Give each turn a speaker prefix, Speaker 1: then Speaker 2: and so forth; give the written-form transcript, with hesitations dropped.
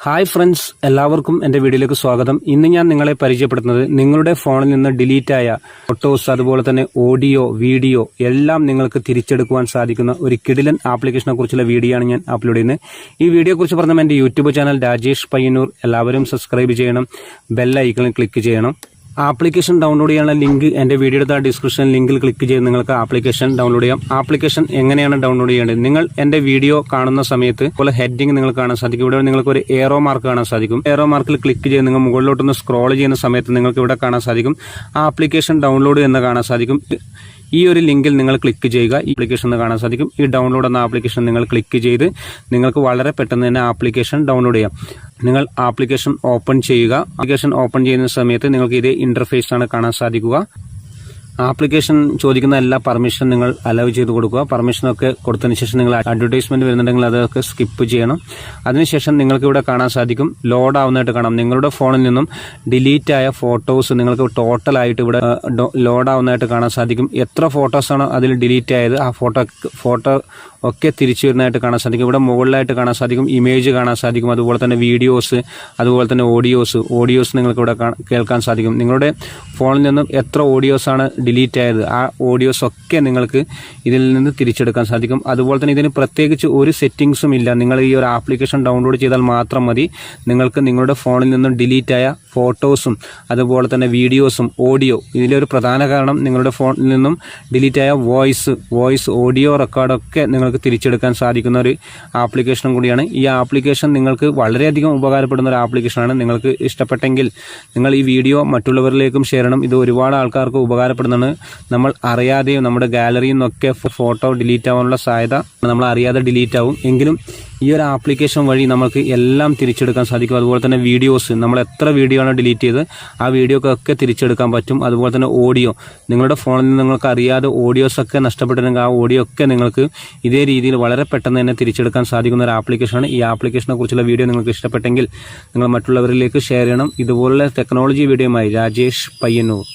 Speaker 1: Hi friends, എല്ലാവർക്കും എൻ്റെ വീഡിയോയിലേക്ക് സ്വാഗതം. ഇന്ന് ഞാൻ നിങ്ങളെ പരിചയപ്പെടുത്തുന്നത് നിങ്ങളുടെ ഫോണിൽ നിന്ന് ഡിലീറ്റായ ഫോട്ടോസ്, അതുപോലെ തന്നെ ഓഡിയോ, വീഡിയോ എല്ലാം നിങ്ങൾക്ക് തിരിച്ചെടുക്കുവാൻ സാധിക്കുന്ന ഒരു കിടിലൻ ആപ്ലിക്കേഷനെ കുറിച്ചുള്ള വീഡിയോ ആണ് ഞാൻ അപ്ലോഡ് ചെയ്യുന്നത്. ഈ വീഡിയോ കുറിച്ച് പറഞ്ഞാൽ എൻ്റെ യൂട്യൂബ് ചാനൽ രാജേഷ് പയ്യന്നൂർ എല്ലാവരും സബ്സ്ക്രൈബ് ചെയ്യണം, ബെൽ ഐക്കണിൽ ക്ലിക്ക് ചെയ്യണം. ആപ്ലിക്കേഷൻ ഡൗൺലോഡ് ചെയ്യാനുള്ള ലിങ്ക് എൻ്റെ വീഡിയോയുടെ ഡിസ്ക്രിപ്ഷൻ ലിങ്കിൽ ക്ലിക്ക് ചെയ്ത് നിങ്ങൾക്ക് ആപ്ലിക്കേഷൻ ഡൗൺലോഡ് ചെയ്യാം. ആപ്ലിക്കേഷൻ എങ്ങനെയാണ് ഡൗൺലോഡ് ചെയ്യേണ്ടത്? നിങ്ങൾ എൻ്റെ വീഡിയോ കാണുന്ന സമയത്ത് പോലെ ഹെഡിങ് നിങ്ങൾക്ക് കാണാൻ സാധിക്കും. ഇവിടെ നിങ്ങൾക്ക് ഒരു ഏറോ മാർക്ക് കാണാൻ സാധിക്കും. ഏറോ മാർക്കിൽ ക്ലിക്ക് ചെയ്ത് നിങ്ങൾ മുകളിലോട്ടൊന്ന് സ്ക്രോൾ ചെയ്യുന്ന സമയത്ത് നിങ്ങൾക്ക് ഇവിടെ കാണാൻ സാധിക്കും ആപ്ലിക്കേഷൻ ഡൗൺലോഡ് എന്ന് കാണാൻ സാധിക്കും. ഈ ഒരു ലിങ്കിൽ നിങ്ങൾ ക്ലിക്ക് ചെയ്യുക. ഈ ആപ്ലിക്കേഷൻ കാണാൻ സാധിക്കും. ഈ ഡൗൺലോഡ് എന്ന ആപ്ലിക്കേഷൻ നിങ്ങൾ ക്ലിക്ക് ചെയ്ത് നിങ്ങൾക്ക് വളരെ പെട്ടെന്ന് തന്നെ ആപ്ലിക്കേഷൻ ഡൗൺലോഡ് ചെയ്യാം. നിങ്ങൾ ആപ്ലിക്കേഷൻ ഓപ്പൺ ചെയ്യുക. ആപ്ലിക്കേഷൻ ഓപ്പൺ ചെയ്യുന്ന സമയത്ത് നിങ്ങൾക്ക് ഇതേ ഇന്റർഫേസ് ആണ് കാണാൻ സാധിക്കുക. ആപ്ലിക്കേഷൻ ചോദിക്കുന്ന എല്ലാ പെർമിഷൻ നിങ്ങൾ അലോ ചെയ്ത് കൊടുക്കുക. പെർമിഷനൊക്കെ കൊടുത്തതിന് ശേഷം നിങ്ങൾ അഡ്വർടൈസ്മെന്റ് വരുന്നുണ്ടെങ്കിൽ അതൊക്കെ സ്കിപ്പ് ചെയ്യണം. അതിനുശേഷം നിങ്ങൾക്ക് ഇവിടെ കാണാൻ സാധിക്കും ലോഡ് ആവുന്നതായിട്ട് കാണാം. നിങ്ങളുടെ ഫോണിൽ നിന്നും ഡിലീറ്റ് ആയ ഫോട്ടോസ് നിങ്ങൾക്ക് ടോട്ടലായിട്ട് ഇവിടെ ലോഡ് ആവുന്നതായിട്ട് കാണാൻ സാധിക്കും. എത്ര ഫോട്ടോസാണോ അതിൽ ഡിലീറ്റ് ആയത് ആ ഫോട്ടോ ഒക്കെ തിരിച്ചു വരുന്നതായിട്ട് കാണാൻ സാധിക്കും. ഇവിടെ മുകളിലായിട്ട് കാണാൻ സാധിക്കും ഇമേജ് കാണാൻ സാധിക്കും. അതുപോലെ തന്നെ വീഡിയോസ്, അതുപോലെ തന്നെ ഓഡിയോസ് നിങ്ങൾക്ക് ഇവിടെ കേൾക്കാൻ സാധിക്കും. നിങ്ങളുടെ ഫോണിൽ നിന്നും എത്ര ഓഡിയോസാണ് ഡിലീറ്റ് ആയത് ആ ഓഡിയോസ് ഒക്കെ നിങ്ങൾക്ക് ഇതിൽ നിന്ന് തിരിച്ചെടുക്കാൻ സാധിക്കും. അതുപോലെ തന്നെ ഇതിന് പ്രത്യേകിച്ച് ഒരു സെറ്റിംഗ്സും ഇല്ല. നിങ്ങൾ ഈ ഒരു ആപ്ലിക്കേഷൻ ഡൗൺലോഡ് ചെയ്താൽ മാത്രം മതി നിങ്ങൾക്ക് നിങ്ങളുടെ ഫോണിൽ നിന്നും ഡിലീറ്റ് ആയ ഫോട്ടോസും അതുപോലെ തന്നെ വീഡിയോസും ഓഡിയോ, ഇതിലൊരു പ്രധാന കാരണം നിങ്ങളുടെ ഫോണിൽ നിന്നും ഡിലീറ്റ് ആയ വോയിസ് ഓഡിയോ റെക്കോർഡൊക്കെ നിങ്ങൾക്ക് തിരിച്ചെടുക്കാൻ സാധിക്കുന്ന ഒരു ആപ്ലിക്കേഷനും കൂടിയാണ്. ഈ ആപ്ലിക്കേഷൻ നിങ്ങൾക്ക് വളരെയധികം ഉപകാരപ്പെടുന്ന ഒരു ആപ്ലിക്കേഷനാണ്. നിങ്ങൾക്ക് ഇഷ്ടപ്പെട്ടെങ്കിൽ നിങ്ങൾ ഈ വീഡിയോ മറ്റുള്ളവരിലേക്കും ഷെയർ ചെയ്യണം. ഇത് ഒരുപാട് ആൾക്കാർക്ക് ഉപകാരപ്പെടുന്നതാണ്. നമ്മൾ അറിയാതെയും നമ്മുടെ ഗാലറിയിൽ നിന്നൊക്കെ ഫോട്ടോ ഡിലീറ്റ് ആവാനുള്ള സാധ്യത നമ്മൾ അറിയാതെ ഡിലീറ്റ് ആവും. എങ്കിലും ഈ ഒരു ആപ്ലിക്കേഷൻ വഴി നമുക്ക് എല്ലാം തിരിച്ചെടുക്കാൻ സാധിക്കും. അതുപോലെ തന്നെ വീഡിയോസ്, നമ്മൾ എത്ര വീഡിയോ ആണ് ഡിലീറ്റ് ചെയ്ത് ആ വീഡിയോക്കൊക്കെ തിരിച്ചെടുക്കാൻ പറ്റും. അതുപോലെ തന്നെ ഓഡിയോ, നിങ്ങളുടെ ഫോണിൽ നിന്ന് നിങ്ങൾക്ക് അറിയാതെ ഓഡിയോസൊക്കെ നഷ്ടപ്പെട്ടിട്ടുണ്ടെങ്കിൽ ആ ഓഡിയോ ഒക്കെ നിങ്ങൾക്ക് ഇതേ രീതിയിൽ വളരെ പെട്ടെന്ന് തന്നെ തിരിച്ചെടുക്കാൻ സാധിക്കുന്ന ഒരു ആപ്ലിക്കേഷനാണ്. ഈ ആപ്ലിക്കേഷനെ കുറിച്ചുള്ള വീഡിയോ നിങ്ങൾക്ക് ഇഷ്ടപ്പെട്ടെങ്കിൽ നിങ്ങൾ മറ്റുള്ളവരിലേക്ക് ഷെയർ ചെയ്യണം. ഇതുപോലുള്ള ടെക്നോളജി വീഡിയോയുമായി രാജേഷ് പയ്യന്നൂർ.